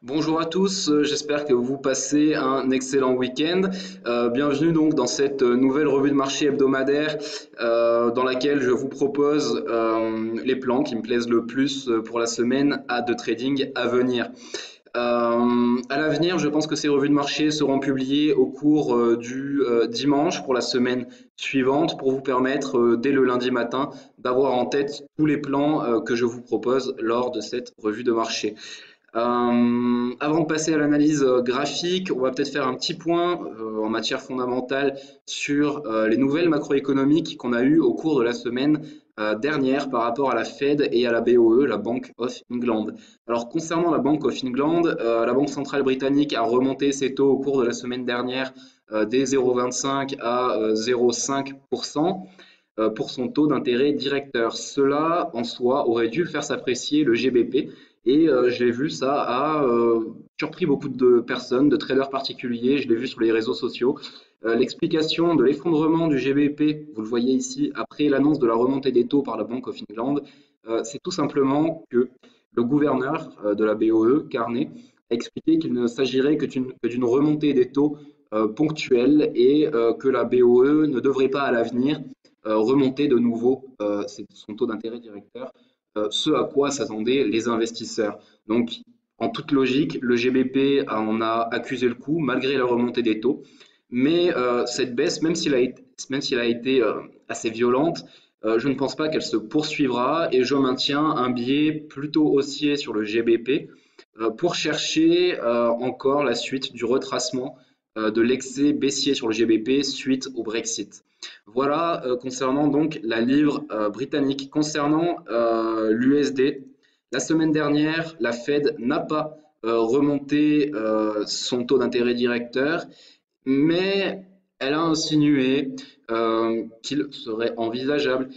Bonjour à tous, j'espère que vous passez un excellent week-end. Bienvenue donc dans cette nouvelle revue de marché hebdomadaire dans laquelle je vous propose les plans qui me plaisent le plus pour la semaine de trading à venir. À l'avenir, je pense que ces revues de marché seront publiées au cours du dimanche pour la semaine suivante pour vous permettre dès le lundi matin d'avoir en tête tous les plans que je vous propose lors de cette revue de marché. Avant de passer à l'analyse graphique, on va peut-être faire un petit point en matière fondamentale sur les nouvelles macroéconomiques qu'on a eues au cours de la semaine dernière par rapport à la Fed et à la BOE, la Bank of England. Alors concernant la Bank of England, la Banque centrale britannique a remonté ses taux au cours de la semaine dernière des 0,25 à 0,5% pour son taux d'intérêt directeur. Cela, en soi, aurait dû faire s'apprécier le GBP et j'ai vu ça a surpris beaucoup de personnes, de traders particuliers, je l'ai vu sur les réseaux sociaux. L'explication de l'effondrement du GBP, vous le voyez ici, après l'annonce de la remontée des taux par la Bank of England, c'est tout simplement que le gouverneur de la BOE, Carney, a expliqué qu'il ne s'agirait que d'une remontée des taux ponctuelle et que la BOE ne devrait pas à l'avenir remonter de nouveau son taux d'intérêt directeur, ce à quoi s'attendaient les investisseurs. Donc, en toute logique, le GBP en a accusé le coup malgré la remontée des taux. Mais cette baisse, même s'il a été assez violente, je ne pense pas qu'elle se poursuivra et je maintiens un biais plutôt haussier sur le GBP pour chercher encore la suite du retracement de l'excès baissier sur le GBP suite au Brexit. Voilà concernant donc la livre britannique. Concernant l'USD, la semaine dernière, la Fed n'a pas remonté son taux d'intérêt directeur, mais elle a insinué qu'il serait envisageable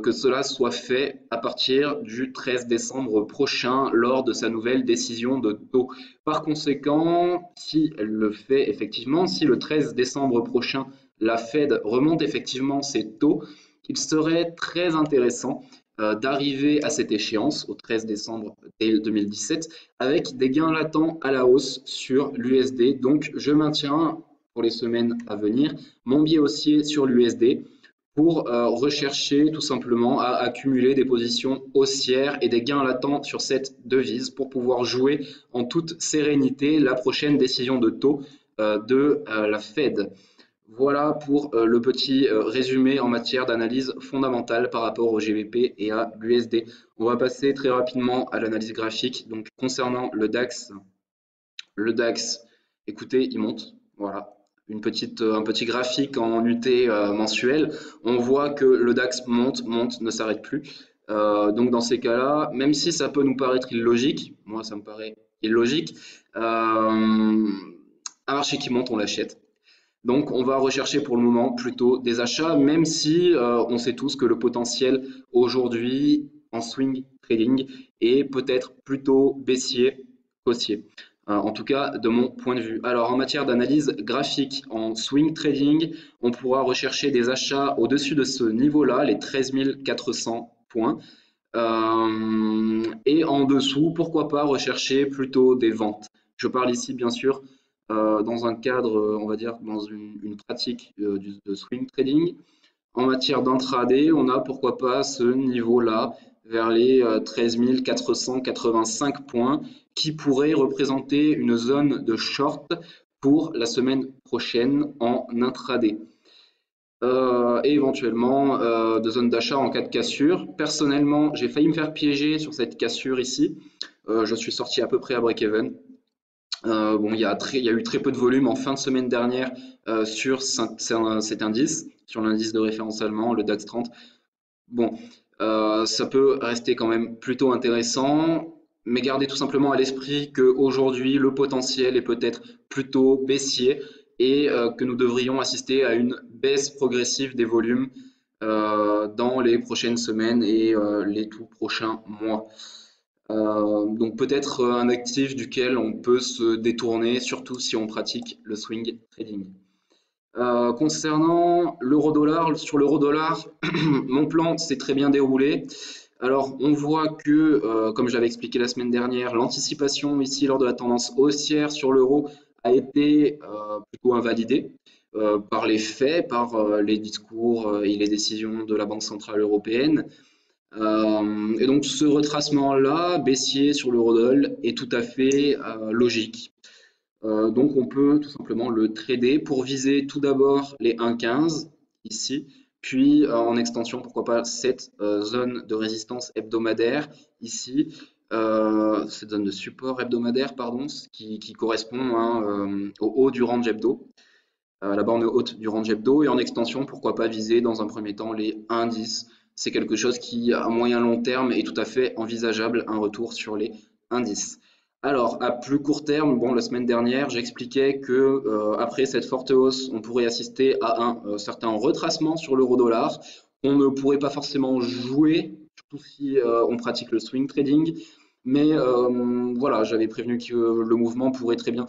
que cela soit fait à partir du 13 décembre prochain lors de sa nouvelle décision de taux. Par conséquent, si elle le fait effectivement, si le 13 décembre prochain, la Fed remonte effectivement ses taux, il serait très intéressant d'arriver à cette échéance, au 13 décembre 2017, avec des gains latents à la hausse sur l'USD. Donc, je maintiens pour les semaines à venir mon biais haussier sur l'USD pour rechercher tout simplement à accumuler des positions haussières et des gains latents sur cette devise pour pouvoir jouer en toute sérénité la prochaine décision de taux de la Fed. Voilà pour le petit résumé en matière d'analyse fondamentale par rapport au GBP et à l'USD. On va passer très rapidement à l'analyse graphique. Donc concernant le DAX, écoutez, il monte. Voilà, un petit graphique en UT mensuel. On voit que le DAX monte, monte, ne s'arrête plus. Donc dans ces cas-là, même si ça peut nous paraître illogique, moi ça me paraît illogique, un marché qui monte, on l'achète. Donc, on va rechercher pour le moment plutôt des achats, même si on sait tous que le potentiel aujourd'hui en swing trading est peut-être plutôt baissier qu'haussier. En tout cas, de mon point de vue. Alors, en matière d'analyse graphique en swing trading, on pourra rechercher des achats au-dessus de ce niveau-là, les 13 400 points. Et en dessous, pourquoi pas rechercher plutôt des ventes. Je parle ici, bien sûr, dans un cadre, on va dire, dans une pratique de swing trading. En matière d'intraday, on a pourquoi pas ce niveau-là, vers les 13 485 points, qui pourrait représenter une zone de short pour la semaine prochaine en intraday. Et éventuellement de zones d'achat en cas de cassure. Personnellement, j'ai failli me faire piéger sur cette cassure ici. Je suis sorti à peu près à break-even. Bon, il y a eu très peu de volume en fin de semaine dernière sur cet indice, sur l'indice de référence allemand, le DAX 30. Bon, ça peut rester quand même plutôt intéressant, mais gardez tout simplement à l'esprit qu'aujourd'hui, le potentiel est peut-être plutôt baissier et que nous devrions assister à une baisse progressive des volumes dans les prochaines semaines et les tout prochains mois. Donc peut-être un actif duquel on peut se détourner, surtout si on pratique le swing trading. Concernant l'euro-dollar, sur l'euro-dollar, mon plan s'est très bien déroulé. Alors, on voit que, comme j'avais expliqué la semaine dernière, l'anticipation ici lors de la tendance haussière sur l'euro a été plutôt invalidée par les faits, par les discours et les décisions de la Banque centrale européenne. Et donc, ce retracement-là, baissier sur l'eurodoll, est tout à fait logique. Donc on peut tout simplement le trader pour viser tout d'abord les 1,15 ici, puis en extension, pourquoi pas cette zone de résistance hebdomadaire ici, cette zone de support hebdomadaire, pardon, qui correspond hein, au haut du range hebdo, la borne haute du range hebdo, et en extension, pourquoi pas viser dans un premier temps les 1,10. C'est quelque chose qui, à moyen long terme, est tout à fait envisageable, un retour sur les 1,10. Alors, à plus court terme, bon, la semaine dernière, j'expliquais que après cette forte hausse, on pourrait assister à un certain retracement sur l'euro-dollar. On ne pourrait pas forcément jouer, surtout si on pratique le swing trading, mais voilà, j'avais prévenu que le mouvement pourrait très bien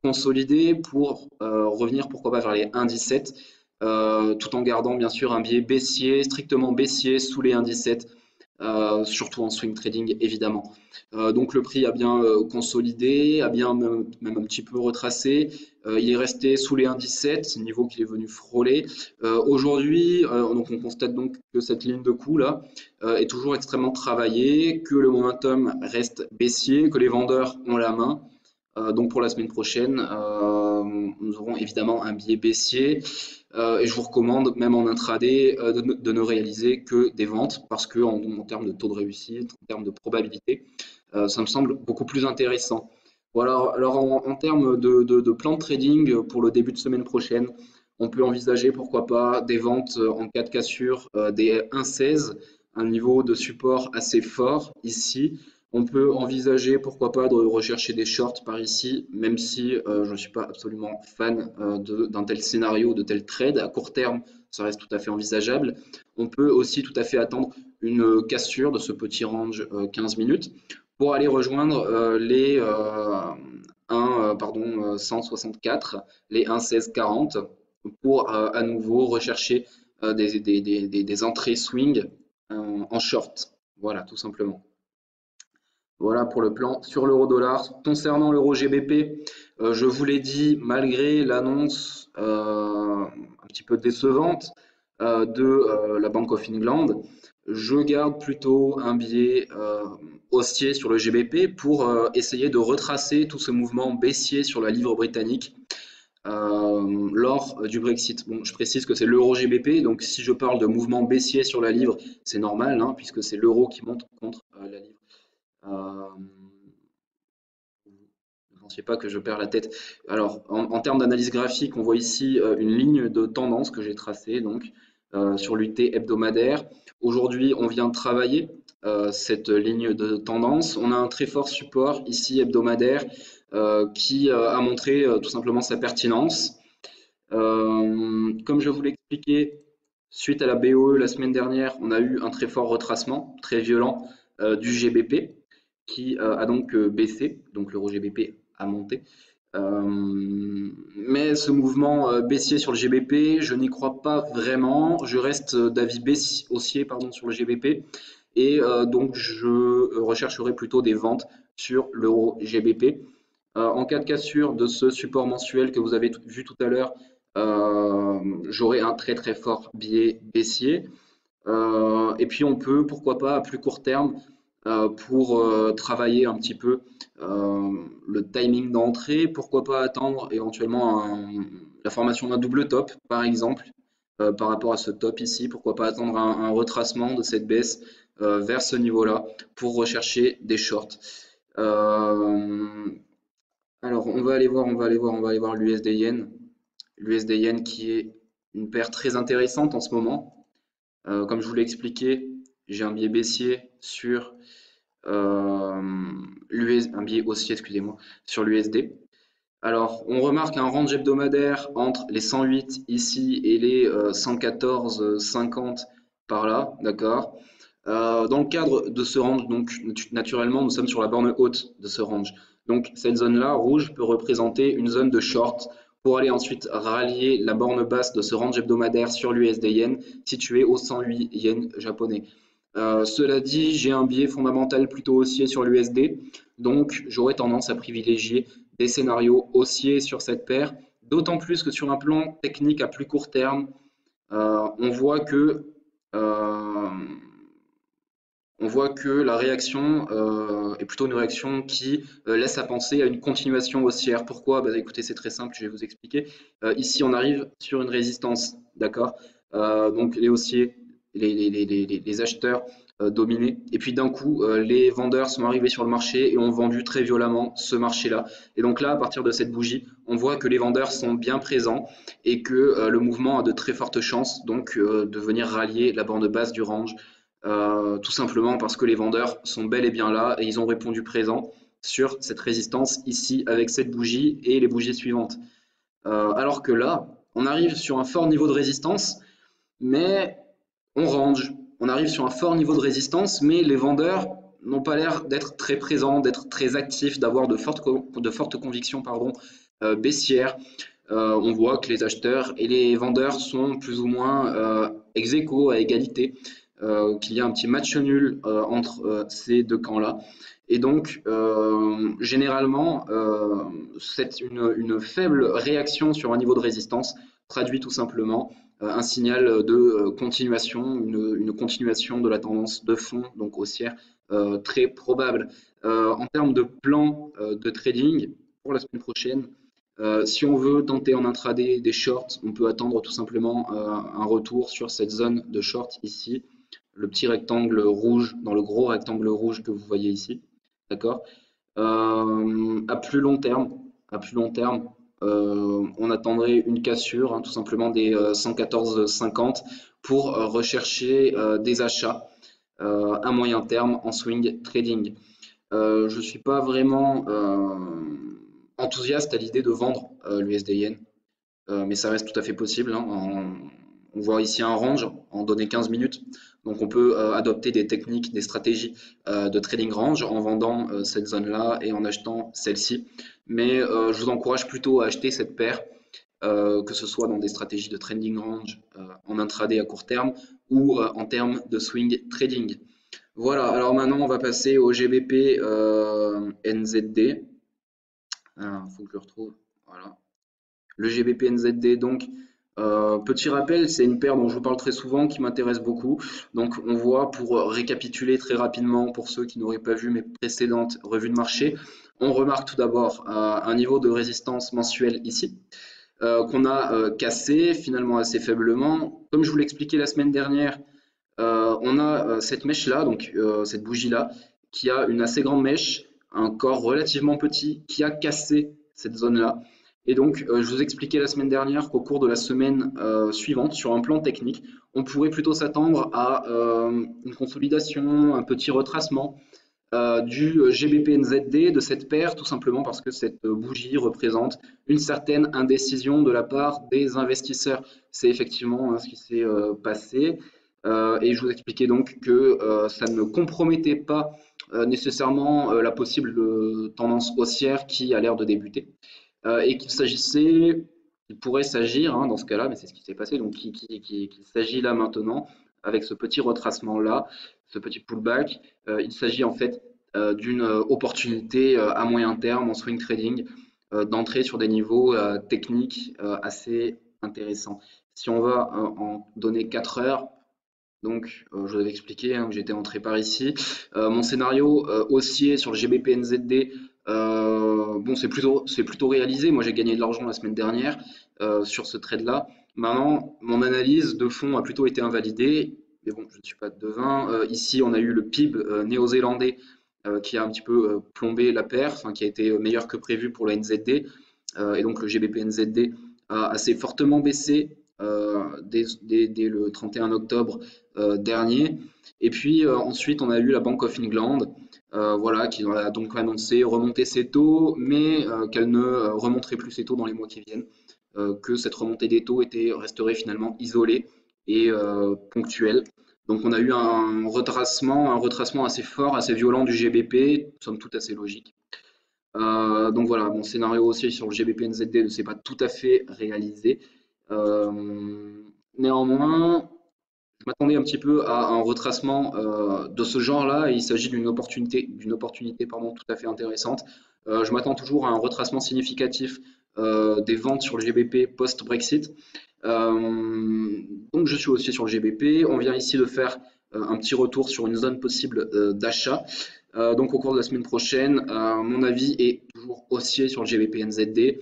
consolider pour revenir pourquoi pas vers les 1,17 tout en gardant bien sûr un biais baissier, strictement baissier sous les 1,17 surtout en swing trading évidemment. Donc le prix a bien consolidé, a bien même un petit peu retracé. Il est resté sous les 1,17, niveau qu'il est venu frôler. Aujourd'hui, donc on constate donc que cette ligne de coup là est toujours extrêmement travaillée, que le momentum reste baissier, que les vendeurs ont la main. Donc pour la semaine prochaine, nous aurons évidemment un biais baissier et je vous recommande même en intraday de ne réaliser que des ventes parce que en termes de taux de réussite, en termes de probabilité, ça me semble beaucoup plus intéressant. Voilà, alors en termes de plan de trading pour le début de semaine prochaine, on peut envisager pourquoi pas des ventes en cas de cassure des 1,16, un niveau de support assez fort ici. On peut envisager, pourquoi pas, de rechercher des shorts par ici, même si je ne suis pas absolument fan d'un tel scénario, de tel trade. À court terme, ça reste tout à fait envisageable. On peut aussi tout à fait attendre une cassure de ce petit range 15 minutes pour aller rejoindre les 164, les 1,1640 pour à nouveau rechercher des entrées swing en short. Voilà, tout simplement. Voilà pour le plan sur l'euro-dollar. Concernant l'euro GBP, je vous l'ai dit, malgré l'annonce un petit peu décevante de la Bank of England, je garde plutôt un biais haussier sur le GBP pour essayer de retracer tout ce mouvement baissier sur la livre britannique lors du Brexit. Bon, je précise que c'est l'euro GBP, donc si je parle de mouvement baissier sur la livre, c'est normal, hein, puisque c'est l'euro qui monte contre la livre. Ne pensiez pas que je perds la tête. Alors, en termes d'analyse graphique, on voit ici une ligne de tendance que j'ai tracée donc sur l'UT hebdomadaire. Aujourd'hui, on vient de travailler cette ligne de tendance. On a un très fort support ici hebdomadaire qui a montré tout simplement sa pertinence. Comme je vous l'ai expliqué, suite à la BOE la semaine dernière, on a eu un très fort retracement, très violent du GBP qui a donc baissé, donc l'euro GBP a monté. Mais ce mouvement baissier sur le GBP, je n'y crois pas vraiment. Je reste d'avis haussier pardon, sur le GBP et donc je rechercherai plutôt des ventes sur l'euro GBP. En cas de cassure de ce support mensuel que vous avez vu tout à l'heure, j'aurai un très très fort biais baissier. Et puis on peut, pourquoi pas, à plus court terme, pour travailler un petit peu le timing d'entrée, pourquoi pas attendre éventuellement la formation d'un double top, par exemple, par rapport à ce top ici, pourquoi pas attendre un retracement de cette baisse vers ce niveau-là pour rechercher des shorts. Alors on va aller voir l'USD Yen. L'USD Yen qui est une paire très intéressante en ce moment. Comme je vous l'ai expliqué, j'ai un biais baissier sur un biais haussier, excusez-moi, sur l'USD. Alors, on remarque un range hebdomadaire entre les 108 ici et les 114,50 par là, d'accord? Dans le cadre de ce range, donc naturellement, nous sommes sur la borne haute de ce range. Donc, cette zone-là, rouge, peut représenter une zone de short pour aller ensuite rallier la borne basse de ce range hebdomadaire sur l'USD Yen situé au 108 Yen japonais. Cela dit, j'ai un biais fondamental plutôt haussier sur l'USD, donc j'aurais tendance à privilégier des scénarios haussiers sur cette paire, d'autant plus que sur un plan technique à plus court terme, on voit que euh, la réaction est plutôt une réaction qui laisse à penser à une continuation haussière. Pourquoi? Bah, écoutez, c'est très simple, je vais vous expliquer. Ici, on arrive sur une résistance, d'accord? Donc les haussiers, les acheteurs dominaient. Et puis d'un coup, les vendeurs sont arrivés sur le marché et ont vendu très violemment ce marché-là. Et donc là, à partir de cette bougie, on voit que les vendeurs sont bien présents et que le mouvement a de très fortes chances donc de venir rallier la bande basse du range, tout simplement parce que les vendeurs sont bel et bien là et ils ont répondu présent sur cette résistance ici avec cette bougie et les bougies suivantes. Alors que là, on arrive sur un fort niveau de résistance, mais on range. On arrive sur un fort niveau de résistance, mais les vendeurs n'ont pas l'air d'être très présents, d'être très actifs, d'avoir de fortes convictions baissières. On voit que les acheteurs et les vendeurs sont plus ou moins ex aequo, à égalité, qu'il y a un petit match nul entre ces deux camps-là. Et donc, généralement, une faible réaction sur un niveau de résistance traduit tout simplement un signal de continuation, une continuation de la tendance de fond, donc haussière, très probable. En termes de plan de trading pour la semaine prochaine, si on veut tenter en intraday des shorts, on peut attendre tout simplement un retour sur cette zone de short ici, le petit rectangle rouge dans le gros rectangle rouge que vous voyez ici, d'accord. À plus long terme, on attendrait une cassure, hein, tout simplement des 114,50 pour rechercher des achats à moyen terme en swing trading. Je ne suis pas vraiment enthousiaste à l'idée de vendre l'USD-Yen, mais ça reste tout à fait possible, hein. On voit ici un range en données 15 minutes, donc on peut adopter des techniques, des stratégies de trading range en vendant cette zone-là et en achetant celle-ci. Mais je vous encourage plutôt à acheter cette paire, que ce soit dans des stratégies de trading range en intraday à court terme ou en termes de swing trading. Voilà, alors maintenant on va passer au GBP NZD. Faut que je le retrouve. Voilà. Le GBP NZD, donc, petit rappel, c'est une paire dont je vous parle très souvent, qui m'intéresse beaucoup. Donc, on voit, pour récapituler très rapidement, pour ceux qui n'auraient pas vu mes précédentes revues de marché, on remarque tout d'abord un niveau de résistance mensuel ici, qu'on a cassé finalement assez faiblement. Comme je vous l'expliquais la semaine dernière, on a cette mèche-là, donc cette bougie-là, qui a une assez grande mèche, un corps relativement petit, qui a cassé cette zone-là. Et donc, je vous expliquais la semaine dernière qu'au cours de la semaine suivante, sur un plan technique, on pourrait plutôt s'attendre à une consolidation, un petit retracement du GBP-NZD de cette paire, tout simplement parce que cette bougie représente une certaine indécision de la part des investisseurs. C'est effectivement ce qui s'est passé. Et je vous expliquais donc que ça ne compromettait pas nécessairement la possible tendance haussière qui a l'air de débuter. Et il pourrait s'agir, hein, dans ce cas-là, mais c'est ce qui s'est passé, donc qu'il s'agit là maintenant, avec ce petit retracement-là, ce petit pullback, il s'agit en fait d'une opportunité à moyen terme en swing trading, d'entrer sur des niveaux techniques assez intéressants. Si on va en donner 4 heures, donc, je vous avais expliqué, hein, que j'étais entré par ici. Mon scénario haussier sur le GBP-NZD, bon, c'est plutôt réalisé. Moi, j'ai gagné de l'argent la semaine dernière sur ce trade-là. Maintenant, mon analyse de fond a plutôt été invalidée. Mais bon, je ne suis pas devin. Ici, on a eu le PIB néo-zélandais qui a un petit peu plombé la paire, enfin, qui a été meilleur que prévu pour la NZD. Et donc, le GBP-NZD a assez fortement baissé dès le 31 octobre dernier. Et puis ensuite, on a eu la Bank of England, voilà, qui a donc annoncé remonter ses taux, mais qu'elle ne remonterait plus ses taux dans les mois qui viennent, que cette remontée des taux resterait finalement isolée et ponctuelle. Donc on a eu un retracement assez fort, assez violent du GBP, somme toute assez logique. Donc voilà, mon scénario aussi sur le GBP-NZD ne s'est pas tout à fait réalisé. Néanmoins, Je m'attendais un petit peu à un retracement de ce genre-là, et il s'agit d'une opportunité pardon, tout à fait intéressante. Je m'attends toujours à un retracement significatif des ventes sur le GBP post-Brexit. Donc je suis aussi sur le GBP. On vient ici de faire un petit retour sur une zone possible d'achat. Donc au cours de la semaine prochaine, mon avis est toujours haussier sur le GBP NZD.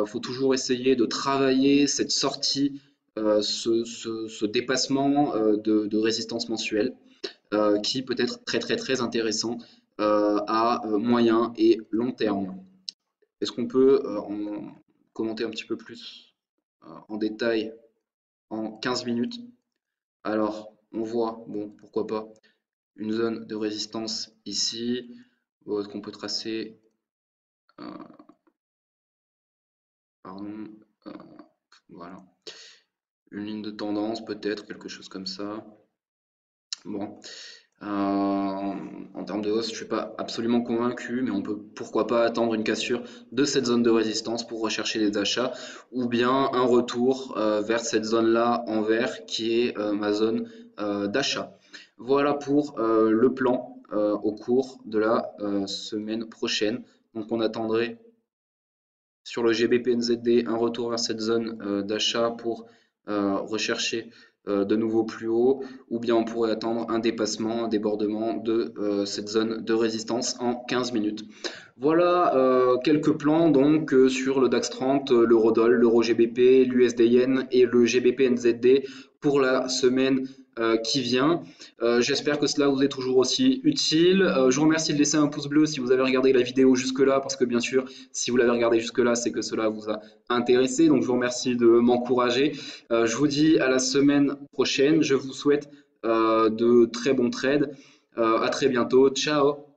Faut toujours essayer de travailler cette sortie, ce dépassement de résistance mensuelle qui peut être très très très intéressant à moyen et long terme. Est-ce qu'on peut en commenter un petit peu plus en détail en 15 minutes? Alors, on voit, bon, pourquoi pas, une zone de résistance ici. Est-ce qu'on peut tracer, euh, pardon, euh, voilà, une ligne de tendance, peut-être, quelque chose comme ça. Bon, en termes de hausse, je suis pas absolument convaincu, mais on peut pourquoi pas attendre une cassure de cette zone de résistance pour rechercher des achats, ou bien un retour vers cette zone-là en vert qui est ma zone d'achat. Voilà pour le plan au cours de la semaine prochaine. Donc on attendrait sur le GBP/NZD un retour vers cette zone d'achat pour rechercher de nouveau plus haut, ou bien on pourrait attendre un dépassement, un débordement de cette zone de résistance en 15 minutes. Voilà quelques plans donc sur le DAX 30, l'Eurodoll, l'Euro GBP, l'USD Yen et le GBP NZD pour la semaine qui vient. J'espère que cela vous est toujours aussi utile. Je vous remercie de laisser un pouce bleu si vous avez regardé la vidéo jusque-là, parce que bien sûr, si vous l'avez regardé jusque-là, c'est que cela vous a intéressé. Donc je vous remercie de m'encourager. Je vous dis à la semaine prochaine. Je vous souhaite de très bons trades. À très bientôt. Ciao!